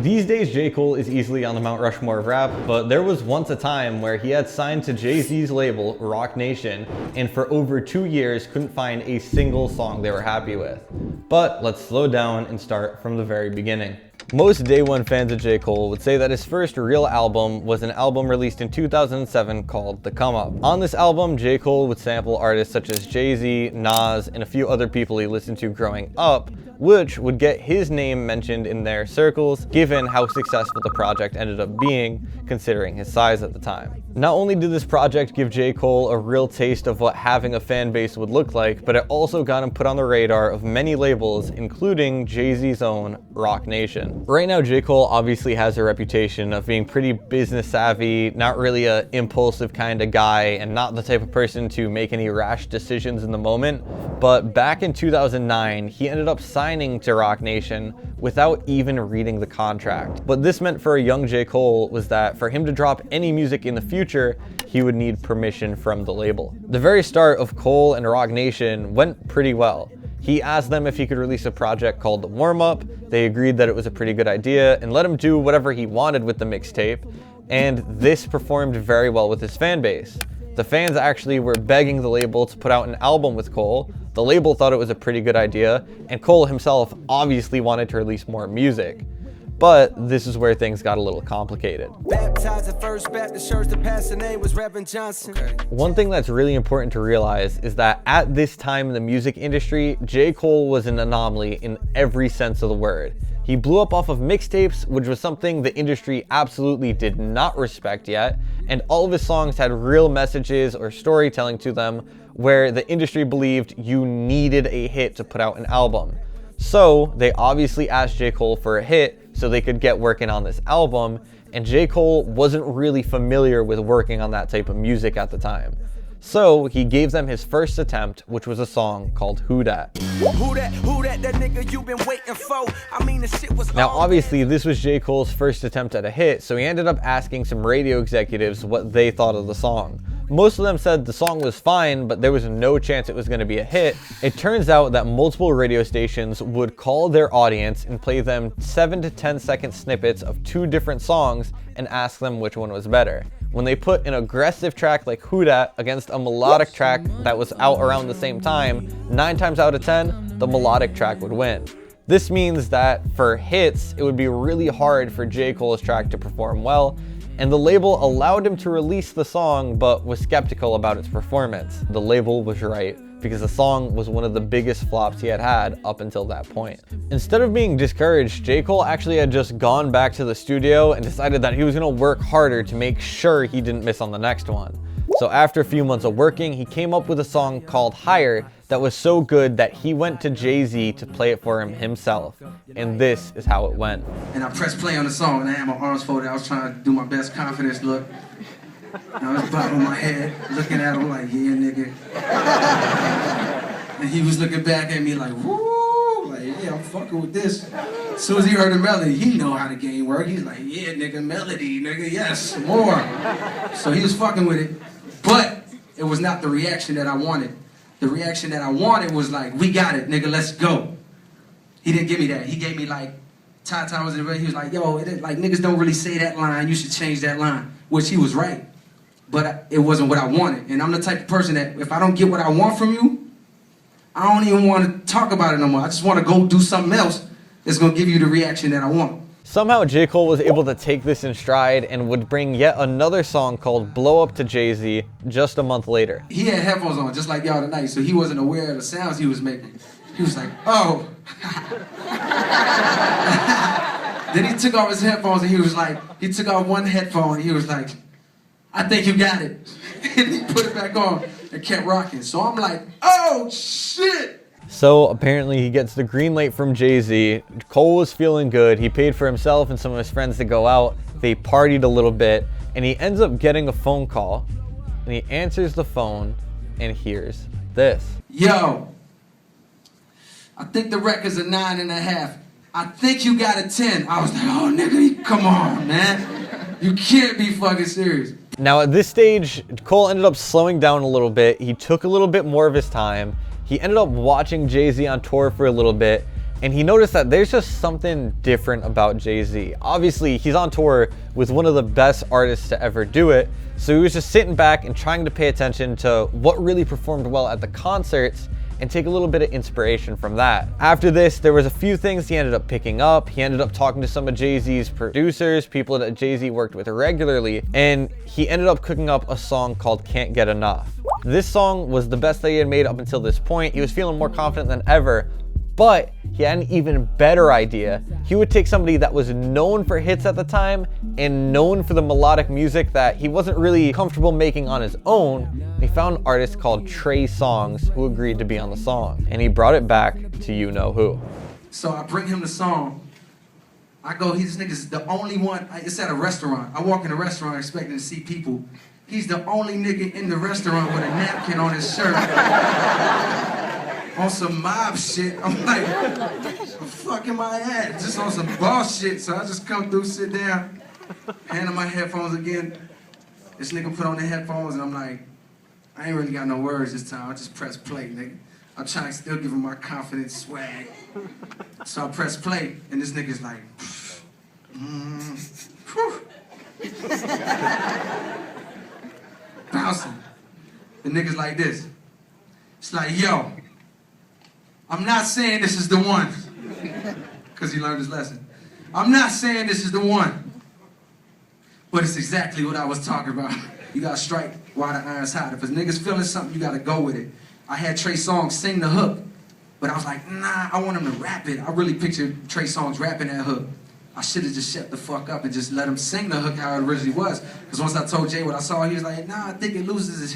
These days, J. Cole is easily on the Mount Rushmore of rap, but there was once a time where he had signed to Jay-Z's label, Roc Nation, and for over 2 years couldn't find a single song they were happy with. But let's slow down and start from the very beginning. Most day one fans of J. Cole would say that his first real album was an album released in 2007 called The Come Up. On this album, J. Cole would sample artists such as Jay-Z, Nas, and a few other people he listened to growing up, which would get his name mentioned in their circles, given how successful the project ended up being, considering his size at the time. Not only did this project give J. Cole a real taste of what having a fan base would look like, but it also got him put on the radar of many labels, including Jay-Z's own Roc Nation. Right now, J. Cole obviously has a reputation of being pretty business savvy, not really a impulsive kind of guy, and not the type of person to make any rash decisions in the moment. But back in 2009, he ended up signing to Roc Nation without even reading the contract. What this meant for a young J. Cole was that for him to drop any music in the future, he would need permission from the label. The very start of Cole and Roc Nation went pretty well. He asked them if he could release a project called The Warm Up. They agreed that it was a pretty good idea and let him do whatever he wanted with the mixtape, and this performed very well with his fan base. The fans actually were begging the label to put out an album with Cole. The label thought it was a pretty good idea, and Cole himself obviously wanted to release more music. But this is where things got a little complicated. Baptized at First Baptist Church, the pastor name was Reverend Johnson. One thing that's really important to realize is that at this time in the music industry, J. Cole was an anomaly in every sense of the word. He blew up off of mixtapes, which was something the industry absolutely did not respect yet, and all of his songs had real messages or storytelling to them where the industry believed you needed a hit to put out an album. So they obviously asked J. Cole for a hit so they could get working on this album, and J. Cole wasn't really familiar with working on that type of music at the time. So he gave them his first attempt, which was a song called Who Dat. Who that nigga you been waiting for? I mean, the shit was. Now obviously this was J. Cole's first attempt at a hit, so he ended up asking some radio executives what they thought of the song. Most of them said the song was fine, but there was no chance it was going to be a hit. It turns out that multiple radio stations would call their audience and play them 7 to 10 second snippets of 2 different songs and ask them which one was better. When they put an aggressive track like Who Dat against a melodic track that was out around the same time, 9 times out of 10, the melodic track would win. This means that for hits, it would be really hard for J. Cole's track to perform well, and the label allowed him to release the song but was skeptical about its performance. The label was right, because the song was one of the biggest flops he had had up until that point. Instead of being discouraged, J. Cole actually had just gone back to the studio and decided that he was going to work harder to make sure he didn't miss on the next one. So after a few months of working, he came up with a song called Higher that was so good that he went to Jay-Z to play it for him himself. And this is how it went. And I pressed play on the song and I had my arms folded. I was trying to do my best confidence look. And I was bobbing my head, looking at him like, yeah, nigga. And he was looking back at me like, woo, like, yeah, I'm fucking with this. As soon as he heard the melody, he know how the game work. He's like, yeah, nigga, melody, nigga, yes, more. So he was fucking with it. But it was not the reaction that I wanted. The reaction that I wanted was like, we got it, nigga, let's go. He didn't give me that. He gave me like, Ty was in the he was like, yo, like niggas don't really say that line, you should change that line. Which he was right. But it wasn't what I wanted. And I'm the type of person that if I don't get what I want from you, I don't even want to talk about it no more. I just want to go do something else that's going to give you the reaction that I want. Somehow J. Cole was able to take this in stride and would bring yet another song called Blow Up to Jay-Z just a month later. He had headphones on just like y'all tonight, so he wasn't aware of the sounds he was making. He was like, oh. Then he took off his headphones and he was like, he took off one headphone and he was like, I think you got it. And he put it back on and kept rocking. So I'm like, oh shit. So apparently he gets the green light from Jay-Z. Cole was feeling good. He paid for himself and some of his friends to go out. They partied a little bit and he ends up getting a phone call and he answers the phone and hears this. Yo, I think the record's a 9.5. I think you got a 10. I was like, oh nigga, come on, man. You can't be fucking serious. Now at this stage, Cole ended up slowing down a little bit. He took a little bit more of his time. He ended up watching Jay-Z on tour for a little bit. And he noticed that there's just something different about Jay-Z. Obviously, he's on tour with one of the best artists to ever do it, so he was just sitting back and trying to pay attention to what really performed well at the concerts and take a little bit of inspiration from that. After this, there was a few things he ended up picking up. He ended up talking to some of Jay-Z's producers, people that Jay-Z worked with regularly, and he ended up cooking up a song called Can't Get Enough. This song was the best that he had made up until this point. He was feeling more confident than ever, but he had an even better idea. He would take somebody that was known for hits at the time and known for the melodic music that he wasn't really comfortable making on his own. He found an artist called Trey Songz who agreed to be on the song, and he brought it back to You Know Who. So I bring him the song. I go, this nigga's the only one. It's at a restaurant. I walk in a restaurant expecting to see people. He's the only nigga in the restaurant with a napkin on his shirt. On some mob shit. I'm like, the fuck am I at? Just on some boss shit. So I just come through, sit down, hand him my headphones again. This nigga put on the headphones and I'm like, I ain't really got no words this time. I just press play, nigga. I'm trying to still give him my confident swag. So I press play and this nigga's like, bouncing. The nigga's like this. It's like, yo, I'm not saying this is the one. Because he learned his lesson. I'm not saying this is the one. But it's exactly what I was talking about. You gotta strike while the iron's hot. If a nigga's feeling something, you gotta go with it. I had Trey Songz sing the hook, but I was like, nah, I want him to rap it. I really pictured Trey Songz rapping that hook. I should have just shut the fuck up and just let him sing the hook how it originally was. Because once I told Jay what I saw, he was like, nah, I think it loses his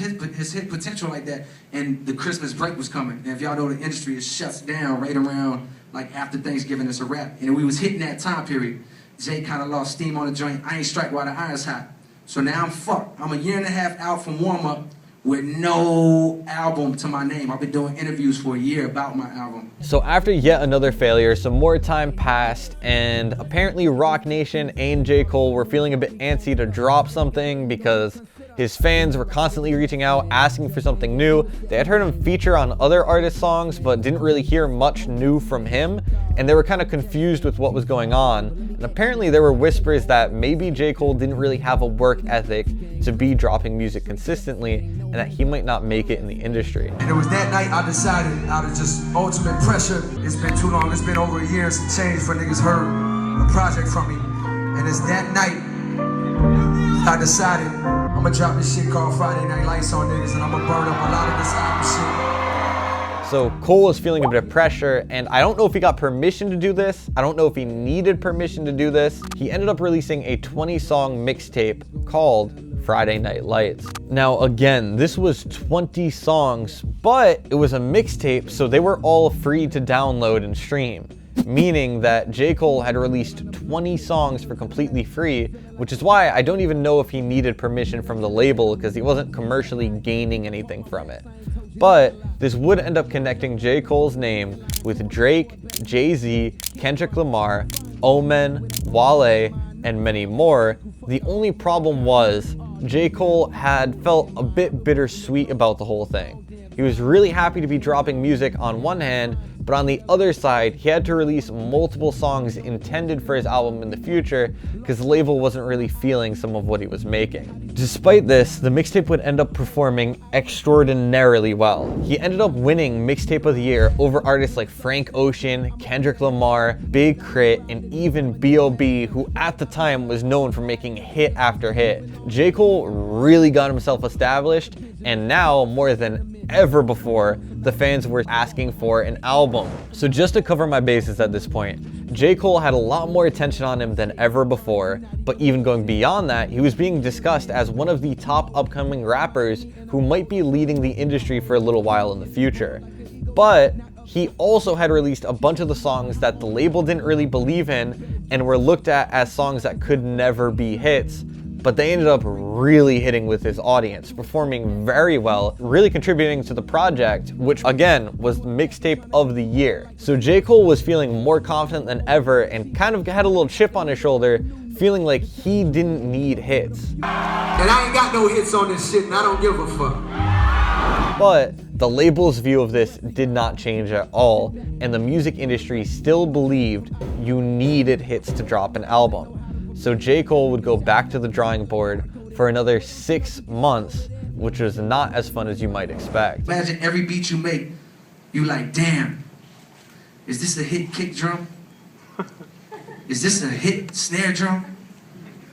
hit potential like that. And the Christmas break was coming. And if y'all know the industry, it shuts down right around like after Thanksgiving, it's a wrap. And we was hitting that time period. Jay kind of lost steam on the joint. I ain't strike while the iron's hot. So now I'm fucked. I'm a year and a half out from warm-up with no album to my name. I've been doing interviews for a year about my album. So after yet another failure, some more time passed, and apparently Roc Nation and J. Cole were feeling a bit antsy to drop something because his fans were constantly reaching out, asking for something new. They had heard him feature on other artists' songs, but didn't really hear much new from him, and they were kind of confused with what was going on. And apparently there were whispers that maybe J. Cole didn't really have a work ethic to be dropping music consistently, and that he might not make it in the industry. And it was that night I decided, out of just ultimate pressure, it's been too long, it's been over a year since change for niggas heard a project from me. And it's that night I decided I'm gonna drop this shit called Friday Night Lights on niggas, and I'm gonna burn up a lot of this album shit. So Cole was feeling a bit of pressure, and I don't know if he got permission to do this. I don't know if he needed permission to do this. He ended up releasing a 20-song mixtape called Friday Night Lights. Now again, this was 20 songs, but it was a mixtape, so they were all free to download and stream. Meaning that J. Cole had released 20 songs for completely free, which is why I don't even know if he needed permission from the label, because he wasn't commercially gaining anything from it. But this would end up connecting J. Cole's name with Drake, Jay-Z, Kendrick Lamar, Omen, Wale, and many more. The only problem was J. Cole had felt a bit bittersweet about the whole thing. He was really happy to be dropping music on one hand, but on the other side, he had to release multiple songs intended for his album in the future because the label wasn't really feeling some of what he was making. Despite this, the mixtape would end up performing extraordinarily well. He ended up winning Mixtape of the Year over artists like Frank Ocean, Kendrick Lamar, Big Crit, and even B.O.B., who at the time was known for making hit after hit. J. Cole really got himself established, and now, more than ever before, the fans were asking for an album. So just to cover my bases at this point, J. Cole had a lot more attention on him than ever before, but even going beyond that, he was being discussed as one of the top upcoming rappers who might be leading the industry for a little while in the future. But he also had released a bunch of the songs that the label didn't really believe in and were looked at as songs that could never be hits. But they ended up really hitting with his audience, performing very well, really contributing to the project, which again was Mixtape of the Year. So J. Cole was feeling more confident than ever and kind of had a little chip on his shoulder, feeling like he didn't need hits. And I ain't got no hits on this shit, and I don't give a fuck. But the label's view of this did not change at all, and the music industry still believed you needed hits to drop an album. So J. Cole would go back to the drawing board for another 6 months, which was not as fun as you might expect. Imagine every beat you make, you like, damn, is this a hit kick drum? Is this a hit snare drum?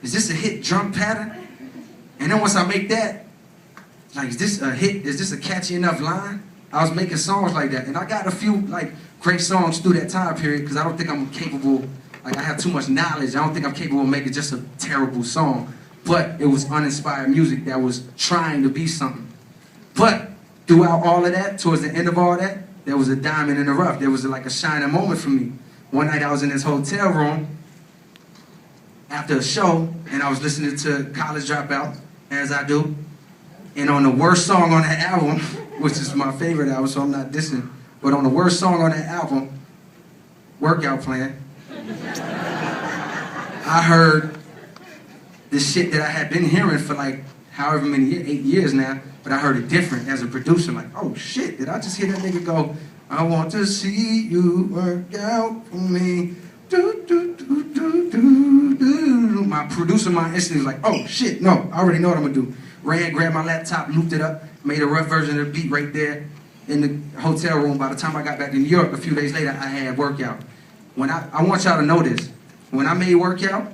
Is this a hit drum pattern? And then once I make that, like, is this a hit? Is this a catchy enough line? I was making songs like that. And I got a few, like, great songs through that time period, because I don't think I'm capable, like, I have too much knowledge. I don't think I'm capable of making just a terrible song. But it was uninspired music that was trying to be something. But throughout all of that, towards the end of all that, there was a diamond in the rough. There was like a shining moment for me. One night I was in this hotel room after a show, and I was listening to College Dropout, as I do. And on the worst song on that album, which is my favorite album, so I'm not dissing, but on the worst song on that album, Workout Plan, I heard this shit that I had been hearing for like however many years, 8 years now, but I heard it different as a producer. Like, oh shit, did I just hear that nigga go, I want to see you work out for me. Do, do, do, do, do, do. My producer, my instinct was like, oh shit, no, I already know what I'm gonna do. Ran, grabbed my laptop, looped it up, made a rough version of the beat right there in the hotel room. By the time I got back to New York, a few days later, I had Workout. When I want y'all to know this, when I made Workout,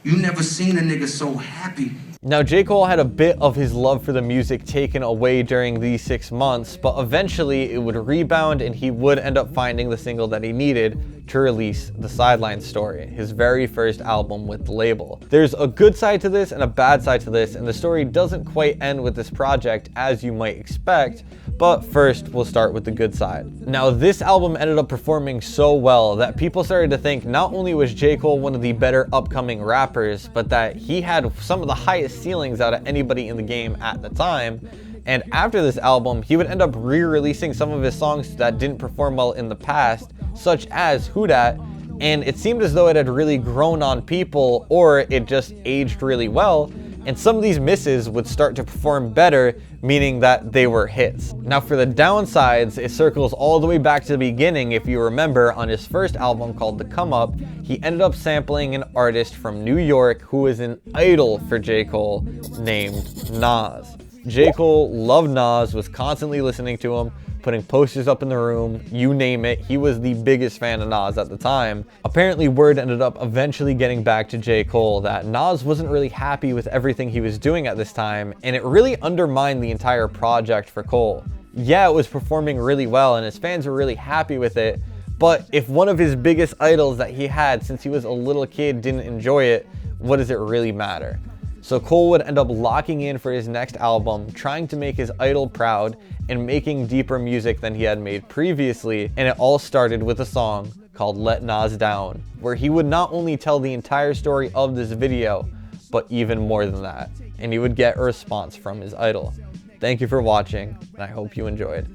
you never seen a nigga so happy. Now, J. Cole had a bit of his love for the music taken away during these 6 months, but eventually it would rebound and he would end up finding the single that he needed to release The Sideline Story, his very first album with the label. There's a good side to this and a bad side to this, and the story doesn't quite end with this project as you might expect, but first we'll start with the good side. Now, this album ended up performing so well that people started to think not only was J. Cole one of the better upcoming rappers, but that he had some of the highest ceilings out of anybody in the game at the time. And after this album, he would end up re-releasing some of his songs that didn't perform well in the past, such as Who Dat, and it seemed as though it had really grown on people, or it just aged really well, and some of these misses would start to perform better, meaning that they were hits. Now, for the downsides, it circles all the way back to the beginning. If you remember, on his first album called The Come Up, he ended up sampling an artist from New York who was an idol for J. Cole named Nas. J. Cole loved Nas, was constantly listening to him, putting posters up in the room, you name it. He was the biggest fan of Nas at the time. Apparently, word ended up eventually getting back to J. Cole that Nas wasn't really happy with everything he was doing at this time, and it really undermined the entire project for Cole. Yeah, it was performing really well, and his fans were really happy with it, but if one of his biggest idols that he had since he was a little kid didn't enjoy it, what does it really matter? So Cole would end up locking in for his next album, trying to make his idol proud and making deeper music than he had made previously, and it all started with a song called Let Nas Down, where he would not only tell the entire story of this video, but even more than that, and he would get a response from his idol. Thank you for watching, and I hope you enjoyed.